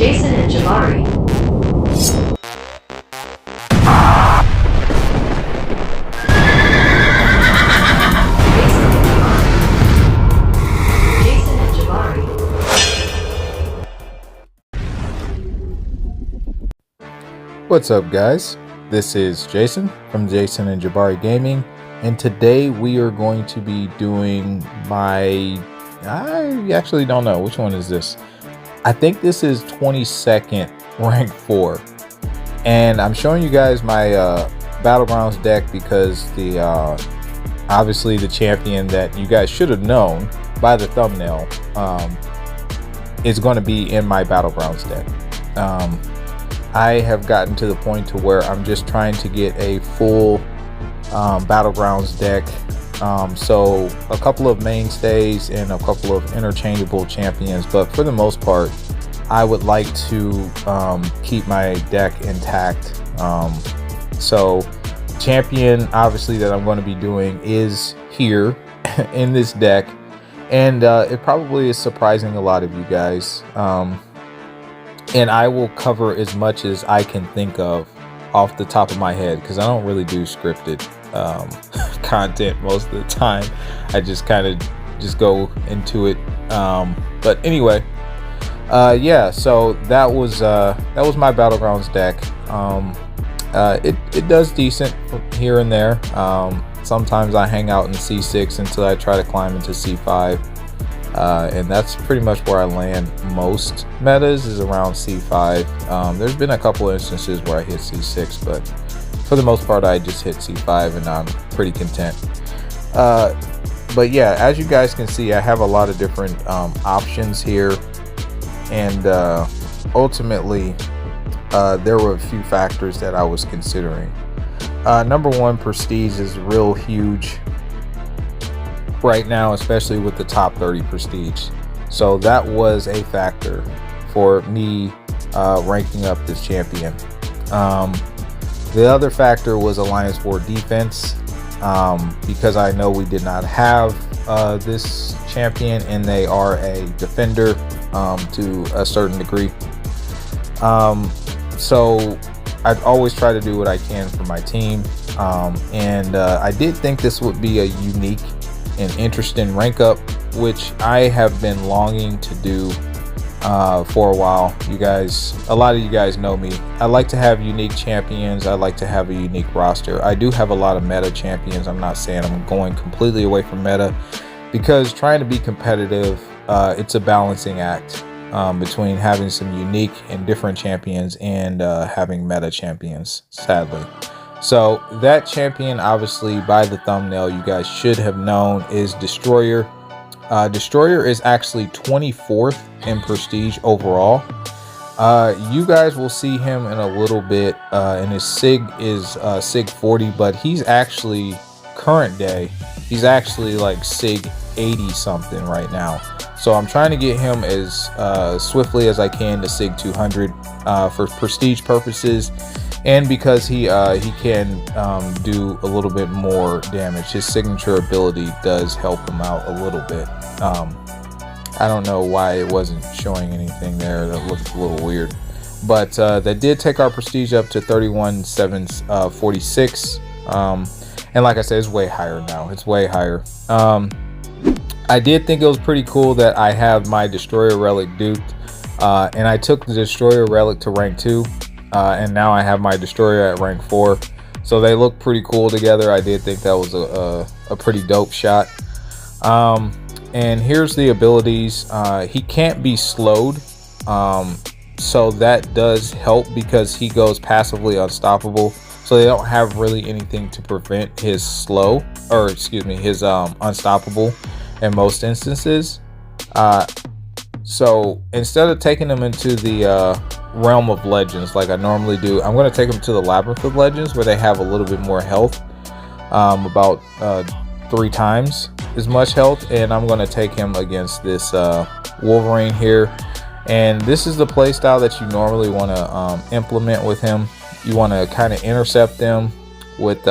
Jason and Jabari. Jason and Jabari. What's up, guys? This is Jason from Jason and Jabari Gaming, and today we are going to be doing I actually don't know which one is this. I think this is 22nd rank 4, and I'm showing you guys my Battlegrounds deck because the obviously the champion that you guys should have known by the thumbnail is going to be in my Battlegrounds deck. I have gotten to the point to where I'm just trying to get a full Battlegrounds deck. So a couple of mainstays and a couple of interchangeable champions, but for the most part, I would like to keep my deck intact. So champion, obviously, that I'm going to be doing is here in this deck, and it probably is surprising a lot of you guys. And I will cover as much as I can think of off the top of my head, because I don't really do scripted content most of the time. I just kind of just go into it. But anyway, yeah, so that was my Battlegrounds deck. It does decent here and there. Sometimes I hang out in C6 until I try to climb into C5. And that's pretty much where I land most metas, is around C5. There's been a couple of instances where I hit C6, but for the most part I just hit C5 and I'm pretty content. But yeah, as you guys can see, I have a lot of different options here, and ultimately there were a few factors that I was considering. Number one, prestige is real huge right now, especially with the top 30 prestige. So that was a factor for me ranking up this champion. The other factor was Alliance War defense, because I know we did not have this champion, and they are a defender to a certain degree. So I'd always try to do what I can for my team, and I did think this would be a unique and interesting rank up, which I have been longing to do for a while. A lot of you guys know me. I like to have unique champions. I like to have a unique roster. I do have a lot of meta champions. I'm not saying I'm going completely away from meta, because trying to be competitive, it's a balancing act between having some unique and different champions and having meta champions, sadly. So that champion, obviously by the thumbnail, you guys should have known, is Destroyer. Destroyer is actually 24th in prestige overall. You guys will see him in a little bit, and his sig is sig 40, but he's actually current day, he's actually like sig 80 something right now. So I'm trying to get him as swiftly as I can to sig 200 for prestige purposes. And because he can do a little bit more damage, his signature ability does help him out a little bit. I don't know why it wasn't showing anything there. That looked a little weird, but that did take our prestige up to 31,746. And like I said, it's way higher now. It's way higher. I did think it was pretty cool that I have my Destroyer relic duped, and I took the Destroyer relic to rank 2. And now I have my Destroyer at rank 4, so they look pretty cool together. I did think that was a pretty dope shot. And here's the abilities. He can't be slowed, so that does help because he goes passively unstoppable, so they don't have really anything to prevent his his unstoppable in most instances. So instead of taking them into the realm of legends like I normally do, I'm going to take them to the labyrinth of legends, where they have a little bit more health, about 3 times as much health, and I'm going to take him against this Wolverine here. And this is the playstyle that you normally want to implement with him. You want to kind of intercept them with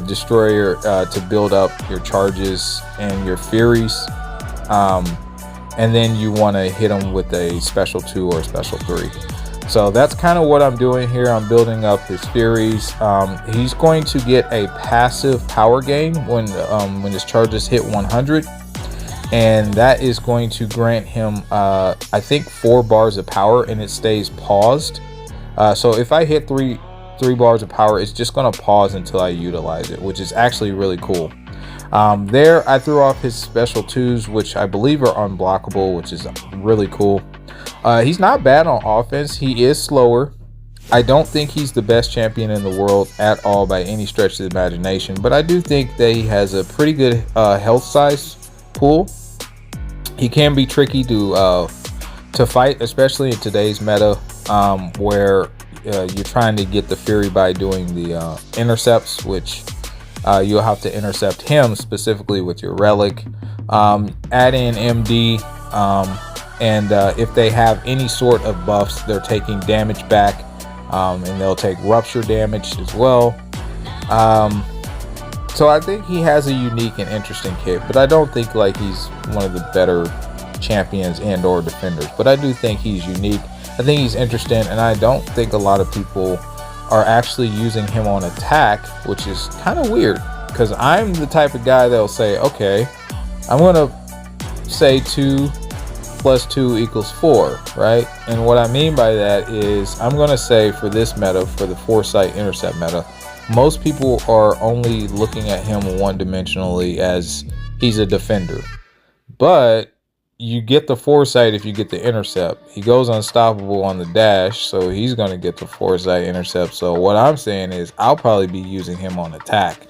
Destroyer to build up your charges and your Furies. and then you want to hit him with a special 2 or a special 3. So that's kind of what I'm doing here. I'm building up his Furies. He's going to get a passive power gain when his charges hit 100, and that is going to grant him I think 4 bars of power, and it stays paused. So if I hit three bars of power, it's just going to pause until I utilize it, which is actually really cool. There I threw off his special 2s, which I believe are unblockable, which is really cool. He's not bad on offense. He is slower. I don't think he's the best champion in the world at all by any stretch of the imagination, but I do think that he has a pretty good health size pool. He can be tricky to fight, especially in today's meta, where you're trying to get the Fury by doing the intercepts, which you'll have to intercept him specifically with your relic. Add in MD, and if they have any sort of buffs, they're taking damage back, and they'll take rupture damage as well. So I think he has a unique and interesting kit, but I don't think like he's one of the better champions and or defenders, but I do think he's unique. I think he's interesting, and I don't think a lot of people are actually using him on attack, which is kind of weird, because I'm the type of guy that'll say, okay, I'm gonna say 2 plus 2 equals 4, right? And what I mean by that is I'm gonna say for this meta, for the foresight intercept meta, most people are only looking at him one-dimensionally as he's a defender, but you get the foresight if you get the intercept. He goes unstoppable on the dash, so he's going to get the foresight intercept. So what I'm saying is I'll probably be using him on attack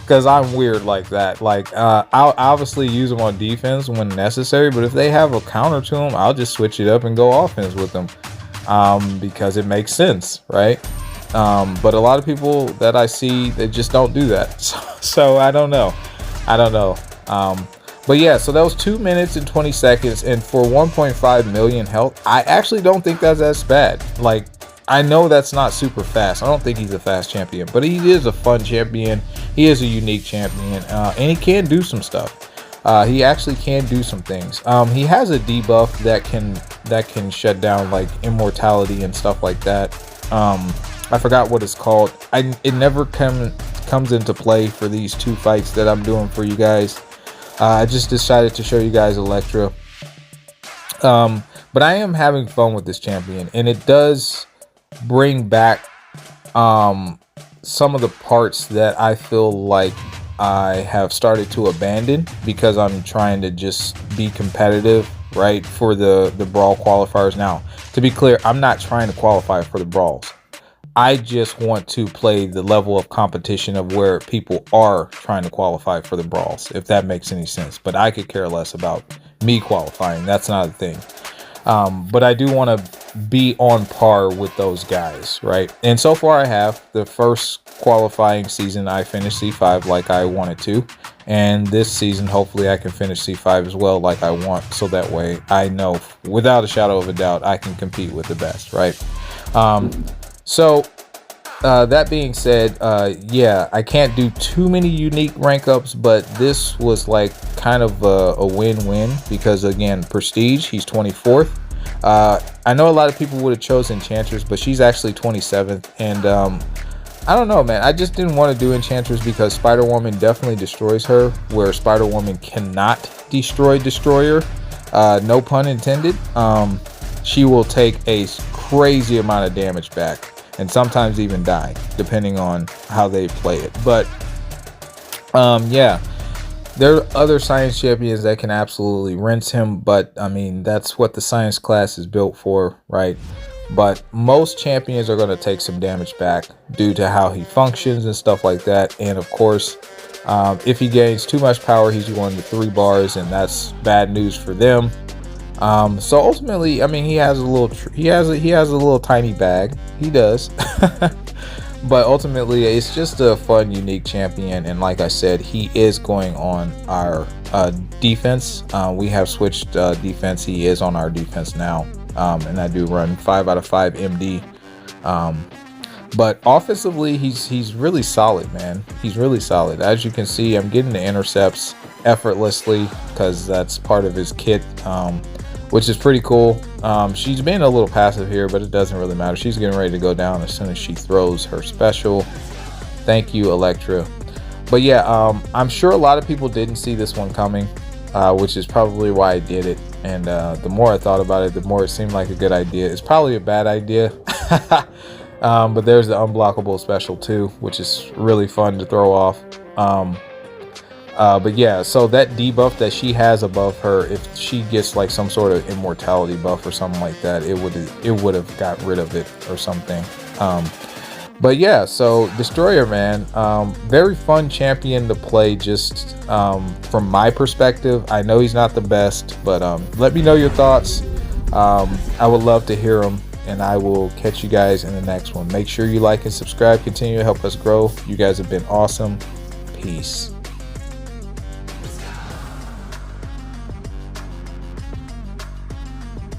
because I'm weird like that. Like I'll obviously use him on defense when necessary, but if they have a counter to him, I'll just switch it up and go offense with them, because it makes sense, right? But a lot of people that I see, they just don't do that. So I don't know. But yeah, so that was 2 minutes and 20 seconds, and for 1.5 million health, I actually don't think that's bad. Like, I know that's not super fast. I don't think he's a fast champion, but he is a fun champion. He is a unique champion, and he can do some stuff. He actually can do some things. He has a debuff that can shut down like immortality and stuff like that. I forgot what it's called. It never comes into play for these 2 fights that I'm doing for you guys. I just decided to show you guys Electra. But I am having fun with this champion, and it does bring back some of the parts that I feel like I have started to abandon because I'm trying to just be competitive, right, for the brawl qualifiers. Now, to be clear, I'm not trying to qualify for the brawls. I just want to play the level of competition of where people are trying to qualify for the brawls, if that makes any sense. But I could care less about me qualifying. That's not a thing. But I do want to be on par with those guys, right? And so far I have. The first qualifying season I finished C5 like I wanted to. And this season, hopefully I can finish C5 as well like I want. So that way I know without a shadow of a doubt I can compete with the best, right? So that being said, yeah, I can't do too many unique rank ups, but this was like kind of a win-win because, again, prestige, he's 24th. I know a lot of people would have chosen Enchantress, but she's actually 27th. And I don't know, man. I just didn't want to do Enchantress because Spider-Woman definitely destroys her, where Spider-Woman cannot destroy Destroyer. No pun intended. She will take a crazy amount of damage back, and sometimes even die, depending on how they play it. But yeah, there are other science champions that can absolutely rinse him, but I mean, that's what the science class is built for, right? But most champions are going to take some damage back due to how he functions and stuff like that. And of course, if he gains too much power, he's going to 3 bars, and that's bad news for them. So ultimately, I mean, he has a little tiny bag. He does. But ultimately, it's just a fun, unique champion. And like I said, he is going on our defense. We have switched defense. He is on our defense now. And I do run 5 out of 5 MD. But offensively, he's really solid, man. He's really solid. As you can see, I'm getting the intercepts effortlessly, because that's part of his kit, which is pretty cool. She's been a little passive here, but it doesn't really matter. She's getting ready to go down as soon as she throws her special. Thank you, Electra. But yeah, I'm sure a lot of people didn't see this one coming, which is probably why I did it. And the more I thought about it, the more it seemed like a good idea. It's probably a bad idea. But there's the unblockable special too, which is really fun to throw off. But yeah, so that debuff that she has above her, if she gets like some sort of immortality buff or something like that, it would have got rid of it or something. But yeah, so Destroyer, man, very fun champion to play, just from my perspective. I know he's not the best, but let me know your thoughts. I would love to hear them, and I will catch you guys in the next one. Make sure you like and subscribe. Continue to help us grow. You guys have been awesome. Peace.